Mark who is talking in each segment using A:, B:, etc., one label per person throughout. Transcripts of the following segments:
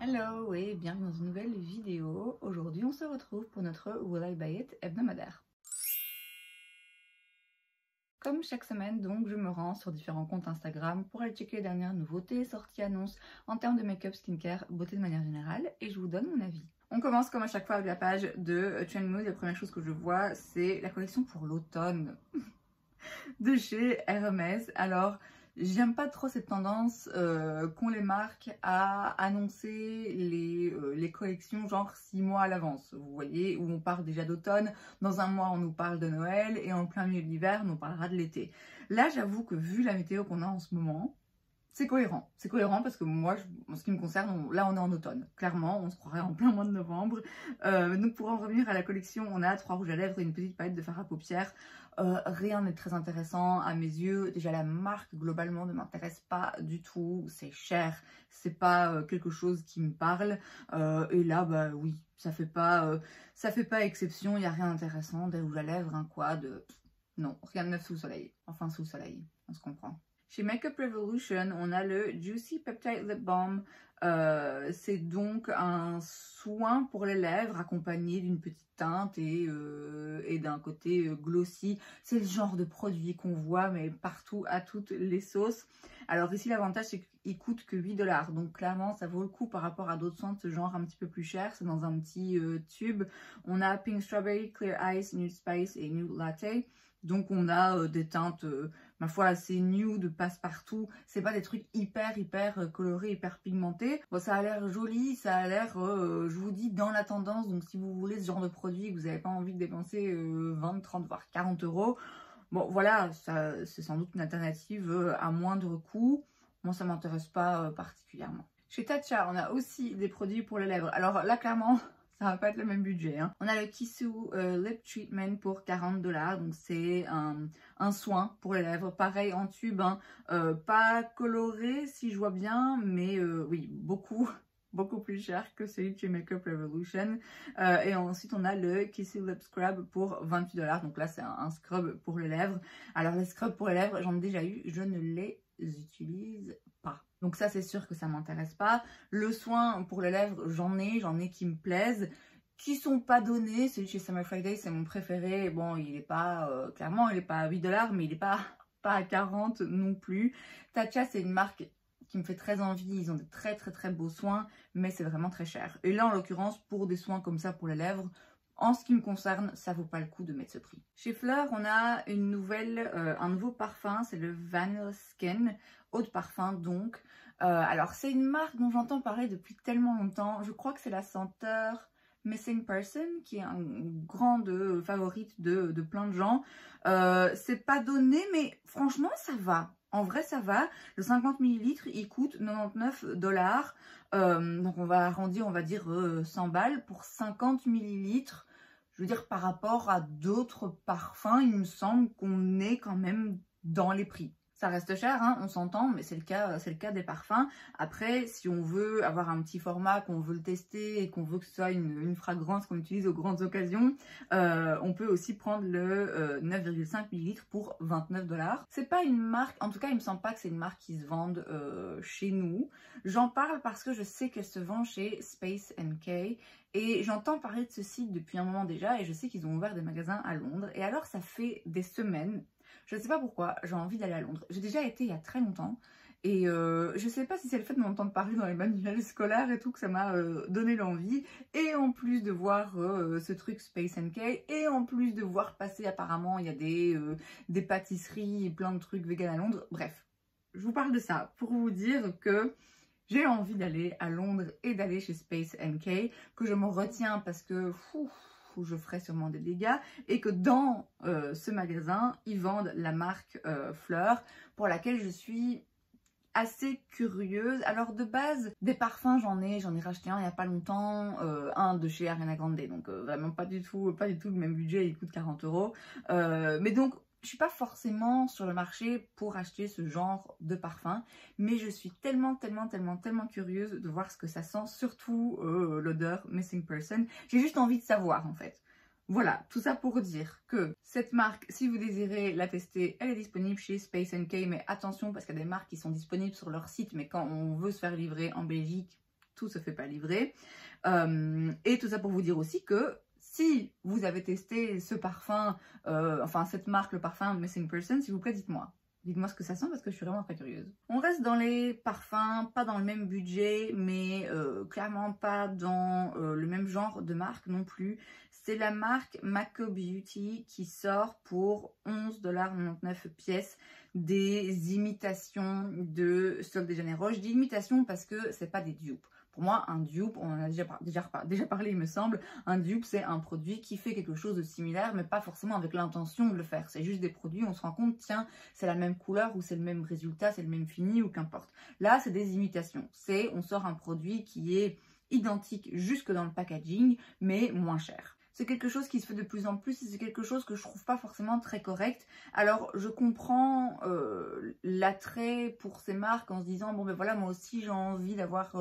A: Hello et bienvenue dans une nouvelle vidéo. Aujourd'hui on se retrouve pour notre Will I Buy It hebdomadaire. Comme chaque semaine donc je me rends sur différents comptes Instagram pour aller checker les dernières nouveautés, sorties, annonces en termes de make-up, skincare, beauté de manière générale et je vous donne mon avis. On commence comme à chaque fois avec la page de Trendmood. La première chose que je vois c'est la collection pour l'automne de chez Hermès. Alors j'aime pas trop cette tendance qu'ont les marques à annoncer les collections genre 6 mois à l'avance. Vous voyez, où on parle déjà d'automne, dans un mois on nous parle de Noël et en plein milieu de l'hiver on nous parlera de l'été. Là j'avoue que vu la météo qu'on a en ce moment, c'est cohérent. C'est cohérent parce que moi, en ce qui me concerne, là on est en automne. Clairement, on se croirait en plein mois de novembre. Donc pour en revenir à la collection, on a 3 rouges à lèvres et une petite palette de fard à paupières. Rien n'est très intéressant à mes yeux. Déjà la marque globalement ne m'intéresse pas du tout. C'est cher. C'est pas quelque chose qui me parle. Et là, bah oui, ça fait pas exception. Il n'y a rien d'intéressant. Des rouges à lèvres, un quad. Non, rien de neuf sous le soleil. Enfin sous le soleil, on se comprend. Chez Makeup Revolution, on a le Juicy Peptide Lip Balm. C'est donc un soin pour les lèvres accompagné d'une petite teinte et d'un côté glossy. C'est le genre de produit qu'on voit mais partout à toutes les sauces. Alors ici l'avantage c'est qu'il coûte que 8 $. Donc clairement ça vaut le coup par rapport à d'autres soins de ce genre un petit peu plus cher. C'est dans un petit tube. On a Pink Strawberry, Clear Ice, Nude Spice et Nude Latte. Donc on a des teintes, ma foi, assez nude, passe-partout. C'est pas des trucs hyper colorés, hyper pigmentés. Bon, ça a l'air joli, ça a l'air, je vous dis, dans la tendance. Donc si vous voulez ce genre de produit et que vous n'avez pas envie de dépenser 20, 30, voire 40 €, bon voilà, c'est sans doute une alternative à moindre coût. Moi, ça m'intéresse pas particulièrement. Chez Tatcha, on a aussi des produits pour les lèvres. Alors là, clairement... ça va pas être le même budget. Hein. On a le Kissou Lip Treatment pour 40 $. Donc c'est un soin pour les lèvres. Pareil en tube. Hein. Pas coloré si je vois bien. Mais oui, beaucoup plus cher que celui de chez Makeup Revolution. Et ensuite on a le Kissou Lip Scrub pour 28 $. Donc là c'est un scrub pour les lèvres. Alors les scrubs pour les lèvres j'en ai déjà eu. Je ne les utilise pas. Donc ça c'est sûr que ça m'intéresse pas. Le soin pour les lèvres j'en ai qui me plaisent, qui sont pas donnés. Celui de chez Summer Friday c'est mon préféré. Bon il est pas, clairement il est pas à 8 $, mais il est pas à 40 non plus. Tatcha c'est une marque qui me fait très envie. Ils ont de très beaux soins, mais c'est vraiment très cher. Et là en l'occurrence pour des soins comme ça pour les lèvres, en ce qui me concerne, ça vaut pas le coup de mettre ce prix. Chez Fleur, on a un nouveau parfum, c'est le Vanilla Skin, eau de parfum donc. Alors c'est une marque dont j'entends parler depuis tellement longtemps. Je crois que c'est la senteur Missing Person qui est une grande favorite de plein de gens. C'est pas donné mais franchement ça va. En vrai ça va. Le 50 ml il coûte 99 $. Donc on va arrondir, on va dire 100 balles pour 50 ml. Je veux dire par rapport à d'autres parfums, il me semble qu'on est quand même dans les prix. Ça reste cher, hein, on s'entend, mais c'est le cas des parfums. Après, si on veut avoir un petit format, qu'on veut le tester et qu'on veut que ce soit une fragrance qu'on utilise aux grandes occasions, on peut aussi prendre le 9,5 ml pour 29 $. C'est pas une marque, en tout cas il me semble pas que c'est une marque qui se vende chez nous. J'en parle parce que je sais qu'elle se vend chez Space NK. Et j'entends parler de ce site depuis un moment déjà et je sais qu'ils ont ouvert des magasins à Londres. Et alors ça fait des semaines, je ne sais pas pourquoi, j'ai envie d'aller à Londres. J'ai déjà été il y a très longtemps et je ne sais pas si c'est le fait de m'entendre parler dans les manuels scolaires et tout que ça m'a donné l'envie. Et en plus de voir ce truc Space NK et en plus de voir passer apparemment il y a des pâtisseries et plein de trucs vegan à Londres. Bref, je vous parle de ça pour vous dire que j'ai envie d'aller à Londres et d'aller chez Space NK, que je me retiens parce que je ferai sûrement des dégâts, et que dans ce magasin, ils vendent la marque Fleur, pour laquelle je suis assez curieuse. Alors de base, des parfums j'en ai racheté un il n'y a pas longtemps, un de chez Ariana Grande, donc vraiment pas du tout le même budget, il coûte 40 €. Mais donc je suis pas forcément sur le marché pour acheter ce genre de parfum, mais je suis tellement curieuse de voir ce que ça sent, surtout l'odeur Missing Person. J'ai juste envie de savoir en fait. Voilà, tout ça pour dire que cette marque, si vous désirez la tester, elle est disponible chez Space NK, mais attention parce qu'il y a des marques qui sont disponibles sur leur site, mais quand on veut se faire livrer en Belgique, tout se fait pas livrer. Et tout ça pour vous dire aussi que si vous avez testé ce parfum, enfin cette marque, le parfum Missing Person, s'il vous plaît, dites-moi. Dites-moi ce que ça sent parce que je suis vraiment très curieuse. On reste dans les parfums, pas dans le même budget, mais clairement pas dans le même genre de marque non plus. C'est la marque Mako Beauty qui sort pour 11,99 pièces des imitations de Sol de Janeiro. Je dis imitation parce que c'est pas des dupes. Pour moi, un dupe, on en a déjà parlé, il me semble, un dupe, c'est un produit qui fait quelque chose de similaire, mais pas forcément avec l'intention de le faire. C'est juste des produits, on se rend compte, tiens, c'est la même couleur, ou c'est le même résultat, c'est le même fini, ou qu'importe. Là, c'est des imitations. On sort un produit qui est identique jusque dans le packaging, mais moins cher. C'est quelque chose qui se fait de plus en plus et c'est quelque chose que je trouve pas forcément très correct. Alors je comprends l'attrait pour ces marques en se disant bon ben voilà, moi aussi j'ai envie d'avoir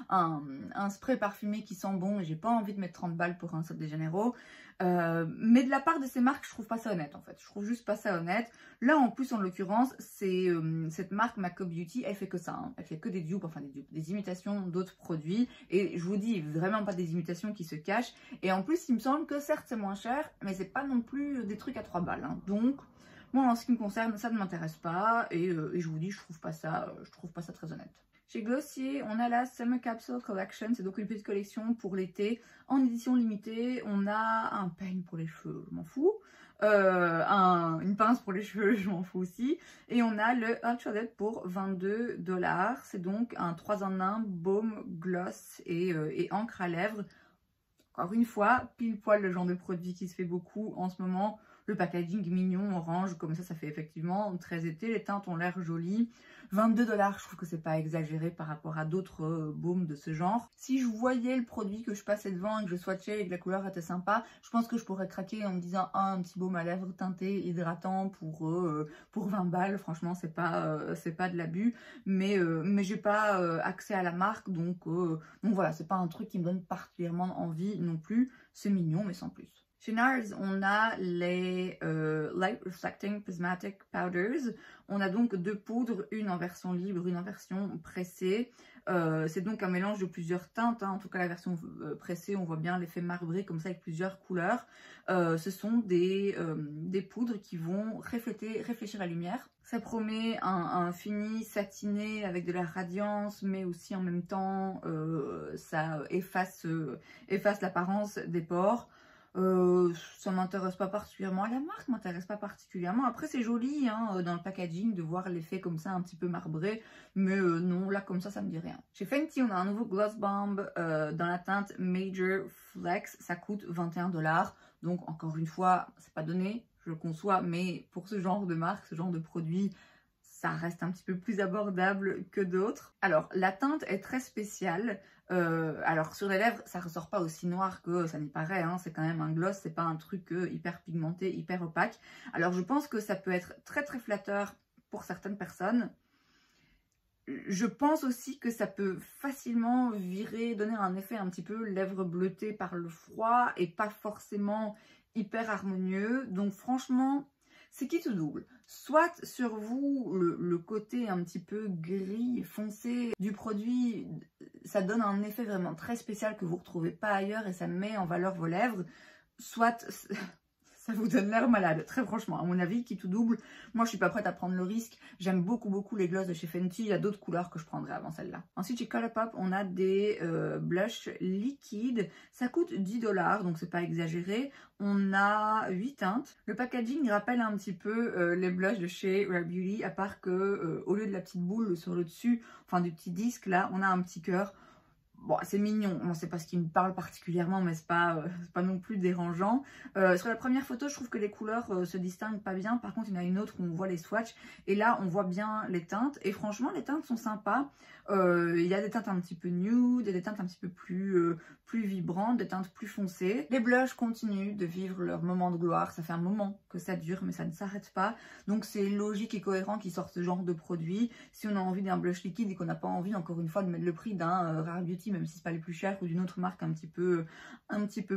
A: un spray parfumé qui sent bon et j'ai pas envie de mettre 30 balles pour un Sol de Janeiro. Mais de la part de ces marques, je trouve pas ça honnête en fait. Je trouve juste pas ça honnête. Là en plus en l'occurrence, c'est cette marque Mako Beauty, elle fait que ça. Hein. Elle fait que des dupes, enfin des imitations d'autres produits. Et je vous dis vraiment pas des imitations qui se cachent. Et en plus il me semble que certes c'est moins cher, mais c'est pas non plus des trucs à 3 balles. Hein. Donc moi en ce qui me concerne, ça ne m'intéresse pas. Et je vous dis, je trouve pas ça très honnête. Chez Glossier, on a la Summer Capsule Collection, c'est donc une petite collection pour l'été en édition limitée. On a un peigne pour les cheveux, je m'en fous. Une pince pour les cheveux, je m'en fous aussi. Et on a le Ultraviolet pour 22$. C'est donc un 3 en 1 baume, gloss et encre à lèvres. Encore une fois, pile poil le genre de produit qui se fait beaucoup en ce moment. Le packaging mignon, orange, comme ça fait effectivement très été. Les teintes ont l'air jolies. 22$, je trouve que c'est pas exagéré par rapport à d'autres baumes de ce genre. Si je voyais le produit que je passais devant et que je swatchais et que la couleur était sympa, je pense que je pourrais craquer en me disant un petit baume à lèvres teinté, hydratant pour 20 balles. Franchement, c'est pas de l'abus. Mais j'ai pas accès à la marque, donc voilà, c'est pas un truc qui me donne particulièrement envie non plus. C'est mignon, mais sans plus. Chez NARS, on a les Light Reflecting Prismatic Powders. On a donc deux poudres, une en version libre, une en version pressée. C'est donc un mélange de plusieurs teintes. Hein. En tout cas, la version pressée, on voit bien l'effet marbré comme ça avec plusieurs couleurs. Ce sont des poudres qui vont réfléchir la lumière. Ça promet un fini satiné avec de la radiance, mais aussi en même temps, ça efface l'apparence des pores. Ça m'intéresse pas particulièrement, la marque m'intéresse pas particulièrement. Après c'est joli hein, dans le packaging de voir l'effet comme ça un petit peu marbré, mais non, là comme ça me dit rien. Chez Fenty on a un nouveau Gloss Bomb dans la teinte Major Flex, ça coûte 21$, donc encore une fois c'est pas donné, je le conçois, mais pour ce genre de marque, ce genre de produit, ça reste un petit peu plus abordable que d'autres. Alors la teinte est très spéciale. Alors sur les lèvres ça ressort pas aussi noir que ça n'y paraît, hein. C'est quand même un gloss, c'est pas un truc hyper pigmenté, hyper opaque. Alors je pense que ça peut être très très flatteur pour certaines personnes. Je pense aussi que ça peut facilement donner un effet un petit peu lèvres bleutées par le froid et pas forcément hyper harmonieux. Donc franchement, c'est qui tout double. Soit sur vous, le côté un petit peu gris foncé du produit, ça donne un effet vraiment très spécial que vous ne retrouvez pas ailleurs et ça met en valeur vos lèvres. Soit ça vous donne l'air malade, très franchement, à mon avis, qui tout double. Moi, je suis pas prête à prendre le risque. J'aime beaucoup les glosses de chez Fenty. Il y a d'autres couleurs que je prendrais avant celle-là. Ensuite, chez Colourpop, on a des blushs liquides. Ça coûte 10$, donc c'est pas exagéré. On a 8 teintes. Le packaging rappelle un petit peu les blushs de chez Rare Beauty, à part que au lieu de la petite boule sur le dessus, enfin du petit disque, là, on a un petit cœur. Bon, c'est mignon, bon, c'est pas ce qui me parle particulièrement, mais c'est pas non plus dérangeant. Sur la première photo, je trouve que les couleurs se distinguent pas bien. Par contre, il y en a une autre où on voit les swatchs. Et là, on voit bien les teintes. Et franchement, les teintes sont sympas. Il y a des teintes un petit peu nude, il y a des teintes un petit peu plus vibrantes, des teintes plus foncées. Les blushs continuent de vivre leur moment de gloire. Ça fait un moment que ça dure, mais ça ne s'arrête pas. Donc, c'est logique et cohérent qu'ils sortent ce genre de produit. Si on a envie d'un blush liquide et qu'on n'a pas envie, encore une fois, de mettre le prix d'un Rare Beauty, même si c'est pas les plus chers, ou d'une autre marque un petit peu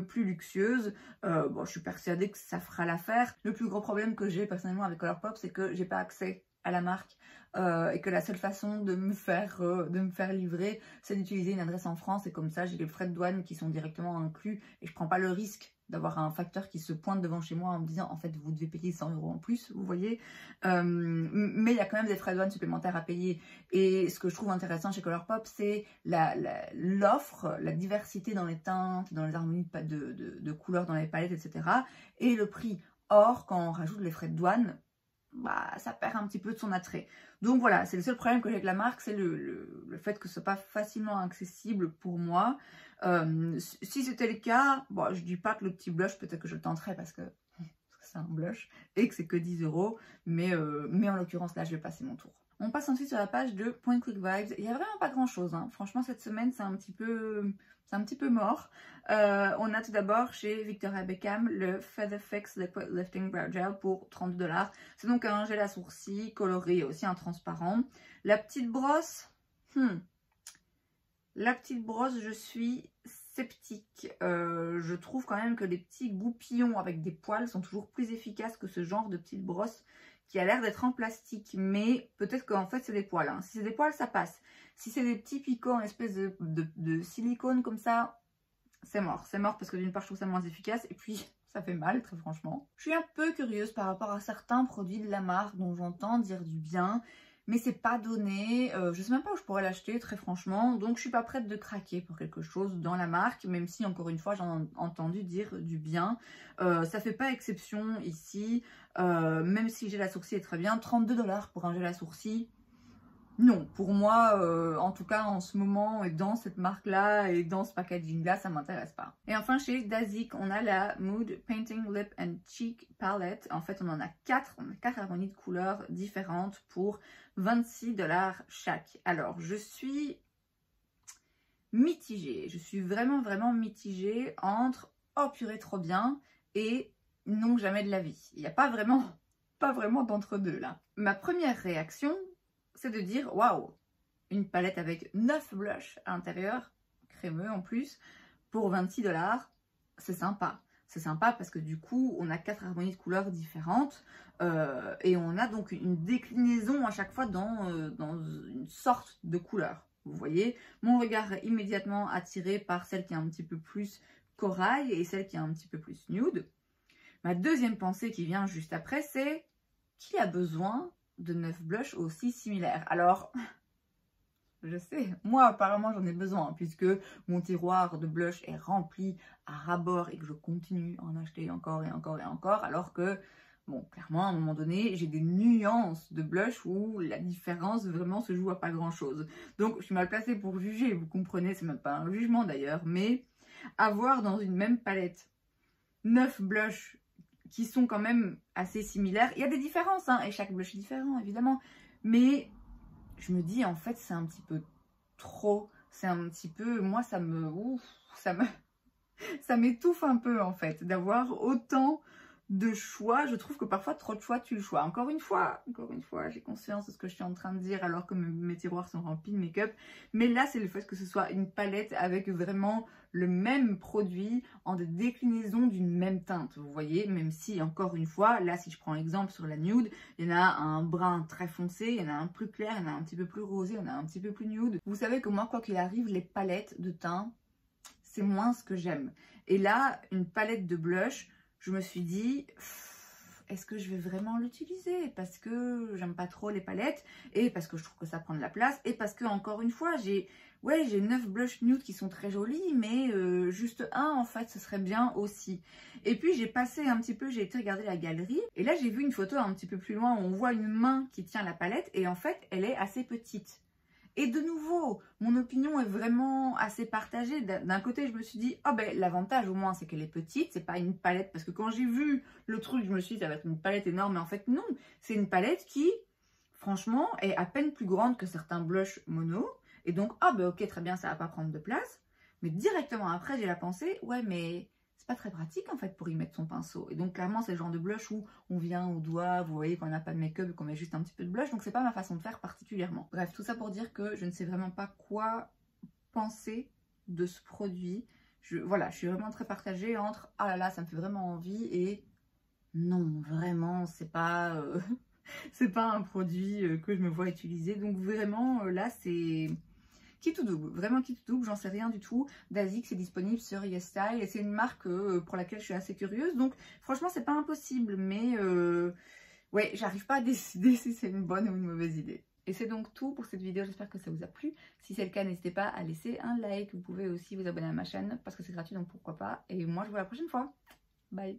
A: plus luxueuse, bon, je suis persuadée que ça fera l'affaire. Le plus gros problème que j'ai personnellement avec Colourpop, c'est que j'ai pas accès à la marque. et que la seule façon de me faire livrer, c'est d'utiliser une adresse en France, et comme ça j'ai les frais de douane qui sont directement inclus et je prends pas le risque d'avoir un facteur qui se pointe devant chez moi en me disant en fait vous devez payer 100 € en plus, vous voyez. Mais il y a quand même des frais de douane supplémentaires à payer, et ce que je trouve intéressant chez Colourpop, c'est l'offre, la diversité dans les teintes, dans les harmonies de couleurs dans les palettes, etc. et le prix. Or, quand on rajoute les frais de douane, bah, ça perd un petit peu de son attrait. Donc voilà, c'est le seul problème que j'ai avec la marque, c'est le fait que ce soit pas facilement accessible pour moi. Si c'était le cas, bon, je dis pas que le petit blush, peut-être que je le tenterais parce que c'est un blush et que c'est que 10 €, mais en l'occurrence là, je vais passer mon tour. On passe ensuite sur la page de Point Quick Vibes. Il n'y a vraiment pas grand chose, hein. Franchement, cette semaine, c'est un petit peu mort. On a tout d'abord chez Victoria Beckham le Feather Fix Liquid Lifting Brow Gel pour 32 $. C'est donc un gel à sourcils coloré, aussi un transparent. La petite brosse, je suis sceptique. Je trouve quand même que les petits goupillons avec des poils sont toujours plus efficaces que ce genre de petite brosse qui a l'air d'être en plastique, mais peut-être qu'en fait c'est des poils, hein. Si c'est des poils, ça passe. Si c'est des petits picots en espèce de silicone comme ça, c'est mort. C'est mort parce que d'une part je trouve ça moins efficace et puis ça fait mal, très franchement. Je suis un peu curieuse par rapport à certains produits de la marque dont j'entends dire du bien, mais c'est pas donné. Je sais même pas où je pourrais l'acheter, très franchement, donc je suis pas prête de craquer pour quelque chose dans la marque, même si encore une fois j'en ai entendu dire du bien. Ça fait pas exception ici, même si le gel à sourcils est très bien. 32 $ pour un gel à sourcils, non, pour moi, en tout cas en ce moment et dans cette marque-là et dans ce packaging là, ça m'intéresse pas. Et enfin chez Dazik, on a la Mood Painting Lip and Cheek Palette. En fait, on en a 4, on a 4 harmonies de couleurs différentes pour 26 $ chaque. Alors, je suis mitigée, je suis vraiment mitigée entre oh purée trop bien et non jamais de la vie. Il n'y a pas vraiment d'entre-deux là. Ma première réaction, c'est de dire waouh, une palette avec 9 blushs à l'intérieur, crémeux en plus, pour 26 $, c'est sympa. C'est sympa parce que du coup, on a 4 harmonies de couleurs différentes et on a donc une déclinaison à chaque fois dans une sorte de couleur. Vous voyez, mon regard est immédiatement attiré par celle qui est un petit peu plus corail et celle qui est un petit peu plus nude. Ma deuxième pensée qui vient juste après, c'est qui a besoin de 9 blushs aussi similaires? Alors, je sais, moi apparemment j'en ai besoin puisque mon tiroir de blush est rempli à ras-bord et que je continue à en acheter encore et encore et encore, alors que, bon, clairement à un moment donné, j'ai des nuances de blush où la différence vraiment se joue à pas grand chose. Donc je suis mal placée pour juger, vous comprenez, c'est même pas un jugement d'ailleurs, mais avoir dans une même palette 9 blushs qui sont quand même assez similaires. Il y a des différences, hein, et chaque blush est différent, évidemment. Mais je me dis, en fait, c'est un petit peu trop. C'est un petit peu... Moi, ça m'étouffe un peu, en fait, d'avoir autant de choix. Je trouve que parfois, trop de choix tue le choix. Encore une fois, j'ai conscience de ce que je suis en train de dire alors que mes tiroirs sont remplis de make-up. Mais là, c'est le fait que ce soit une palette avec vraiment le même produit en des déclinaisons d'une même teinte. Vous voyez, même si, encore une fois, là, si je prends l'exemple sur la nude, il y en a un brun très foncé, il y en a un plus clair, il y en a un petit peu plus rosé, il y en a un petit peu plus nude. Vous savez que moi, quoi qu'il arrive, les palettes de teint, c'est moins ce que j'aime. Et là, une palette de blush, je me suis dit, est-ce que je vais vraiment l'utiliser? Parce que j'aime pas trop les palettes, et parce que je trouve que ça prend de la place, et parce que, encore une fois, j'ai 9 blush nude qui sont très jolis, mais juste un, en fait, ce serait bien aussi. Et puis, j'ai passé un petit peu, j'ai été regarder la galerie, et là, j'ai vu une photo un petit peu plus loin où on voit une main qui tient la palette, et en fait, elle est assez petite. Et de nouveau, mon opinion est vraiment assez partagée. D'un côté, je me suis dit, oh ben l'avantage au moins, c'est qu'elle est petite, c'est pas une palette. Parce que quand j'ai vu le truc, je me suis dit, ça va être une palette énorme. Mais en fait, non, c'est une palette qui, franchement, est à peine plus grande que certains blushs mono. Et donc, ah ben ok, très bien, ça va pas prendre de place. Mais directement après, j'ai la pensée, ouais, mais pas très pratique en fait pour y mettre son pinceau. Et donc clairement c'est le genre de blush où on vient au doigt, vous voyez qu'on n'a pas de make-up et qu'on met juste un petit peu de blush, donc c'est pas ma façon de faire particulièrement. Bref, tout ça pour dire que je ne sais vraiment pas quoi penser de ce produit. Voilà, je suis vraiment très partagée entre ah là là ça me fait vraiment envie et non vraiment c'est pas C'est pas un produit que je me vois utiliser. Donc vraiment, là, c'est qui tout double. Vraiment qui tout double, j'en sais rien du tout. D'Asics, c'est disponible sur YesStyle et c'est une marque pour laquelle je suis assez curieuse. Donc franchement, c'est pas impossible, mais ouais, j'arrive pas à décider si c'est une bonne ou une mauvaise idée. Et c'est donc tout pour cette vidéo, j'espère que ça vous a plu. Si c'est le cas, n'hésitez pas à laisser un like. Vous pouvez aussi vous abonner à ma chaîne parce que c'est gratuit, donc pourquoi pas. Et moi, je vous vois la prochaine fois. Bye!